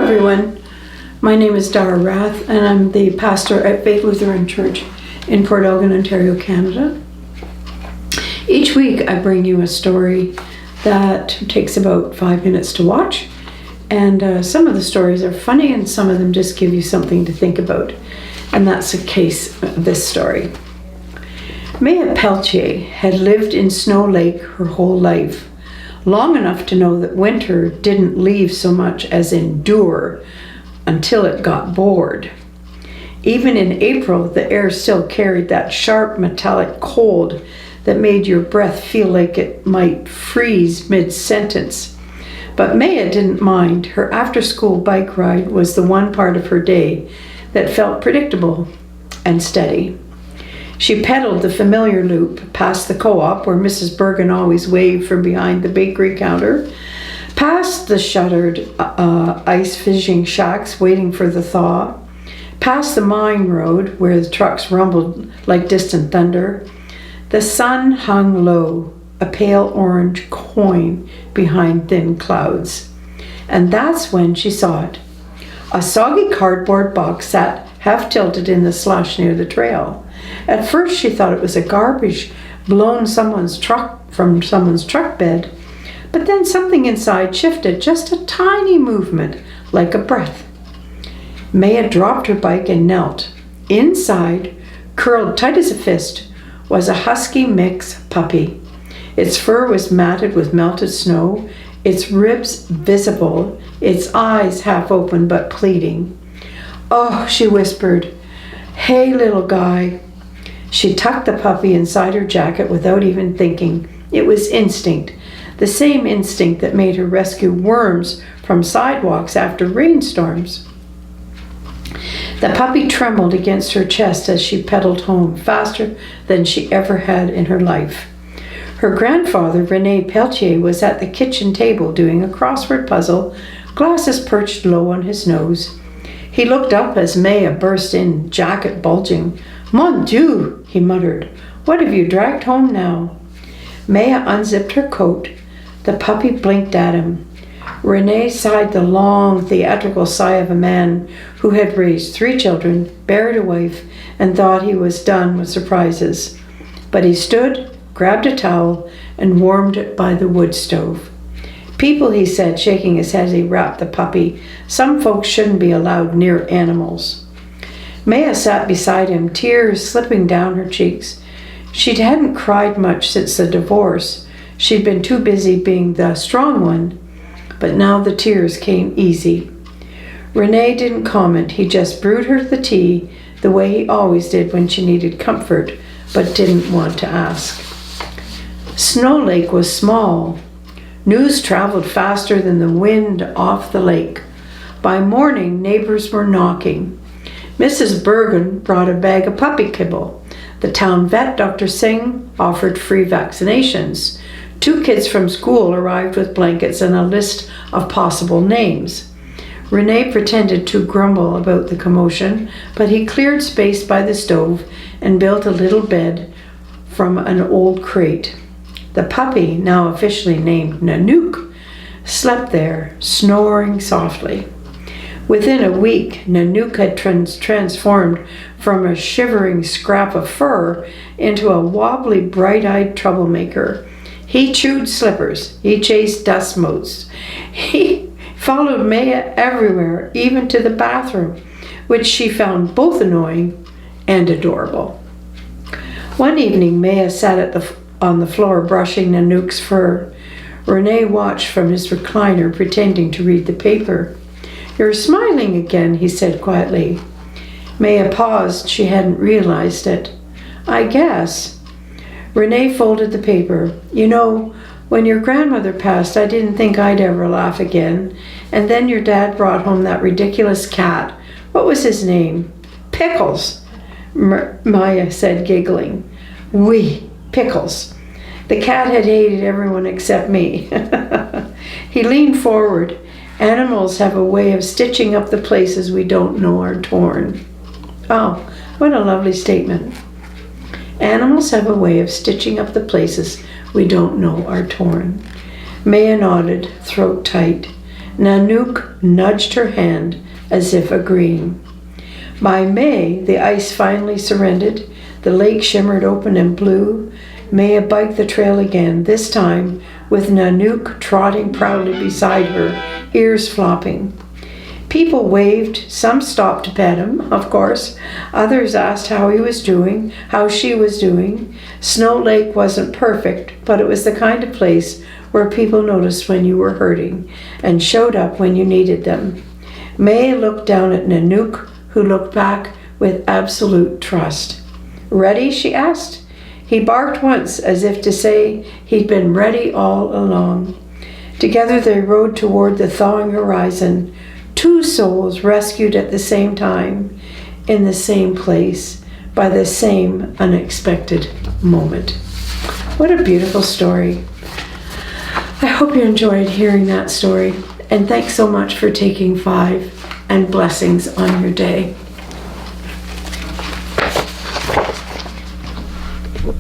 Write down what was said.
everyone. My name is Dara Rath, and I'm the pastor at Faith Lutheran Church in Port Elgin, Ontario, Canada. Each week I bring you a story that takes about 5 minutes to watch, and some of the stories are funny and some of them just give you something to think about, and that's the case of this story. Maya Peltier had lived in Snow Lake her whole life, long enough to know that winter didn't leave so much as endure until it got bored. Even in April, the air still carried that sharp metallic cold that made your breath feel like it might freeze mid-sentence. But Maya didn't mind. Her after-school bike ride was the one part of her day that felt predictable and steady. She pedaled the familiar loop past the co-op where Mrs. Bergen always waved from behind the bakery counter, past the shuttered ice fishing shacks waiting for the thaw, past the mine road where the trucks rumbled like distant thunder. The sun hung low, a pale orange coin behind thin clouds. And that's when she saw it. A soggy cardboard box sat half tilted in the slush near the trail. At first she thought it was a garbage blown from someone's truck bed, but then something inside shifted, just a tiny movement, like a breath. Maya dropped her bike and knelt. Inside, curled tight as a fist, was a husky mix puppy. Its fur was matted with melted snow, its ribs visible, its eyes half open but pleading. "Oh," she whispered, "hey, little guy." She tucked the puppy inside her jacket without even thinking. It was instinct, the same instinct that made her rescue worms from sidewalks after rainstorms. The puppy trembled against her chest as she pedaled home, faster than she ever had in her life. Her grandfather, René Peltier, was at the kitchen table doing a crossword puzzle, glasses perched low on his nose. He looked up as Maya burst in, jacket bulging. "Mon Dieu," he muttered. "What have you dragged home now?" Maya unzipped her coat. The puppy blinked at him. René sighed the long, theatrical sigh of a man who had raised 3 children, buried a wife, and thought he was done with surprises. But he stood, grabbed a towel, and warmed it by the wood stove. "People," he said, shaking his head as he wrapped the puppy, "some folks shouldn't be allowed near animals." Maya sat beside him, tears slipping down her cheeks. She hadn't cried much since the divorce. She'd been too busy being the strong one, but now the tears came easy. René didn't comment. He just brewed her the tea the way he always did when she needed comfort, but didn't want to ask. Snow Lake was small. News traveled faster than the wind off the lake. By morning, neighbors were knocking. Mrs. Bergen brought a bag of puppy kibble. The town vet, Dr. Singh, offered free vaccinations. 2 kids from school arrived with blankets and a list of possible names. René pretended to grumble about the commotion, but he cleared space by the stove and built a little bed from an old crate. The puppy, now officially named Nanook, slept there, snoring softly. Within a week, Nanook had transformed from a shivering scrap of fur into a wobbly, bright-eyed troublemaker. He chewed slippers. He chased dust motes. He followed Maya everywhere, even to the bathroom, which she found both annoying and adorable. One evening, Maya sat on the floor brushing Nanook's fur. René watched from his recliner, pretending to read the paper. "You're smiling again," he said quietly. Maya paused. She hadn't realized it. "I guess." René folded the paper. "You know, when your grandmother passed, I didn't think I'd ever laugh again. And then your dad brought home that ridiculous cat. What was his name?" "Pickles," Maya said, giggling. "Oui, Pickles. The cat had hated everyone except me." He leaned forward. "Animals have a way of stitching up the places we don't know are torn." Oh, what a lovely statement. Animals have a way of stitching up the places we don't know are torn. Maya nodded, throat tight. Nanook nudged her hand as if agreeing. By May, the ice finally surrendered. The lake shimmered open and blue. Maya biked the trail again, this time with Nanook trotting proudly beside her, ears flopping. People waved. Some stopped to pet him, of course. Others asked how he was doing, how she was doing. Snow Lake wasn't perfect, but it was the kind of place where people noticed when you were hurting and showed up when you needed them. May looked down at Nanook, who looked back with absolute trust. "Ready?" she asked. He barked once, as if to say he'd been ready all along. Together they rode toward the thawing horizon, two souls rescued at the same time, in the same place, by the same unexpected moment. What a beautiful story. I hope you enjoyed hearing that story, and thanks so much for taking 5, and blessings on your day.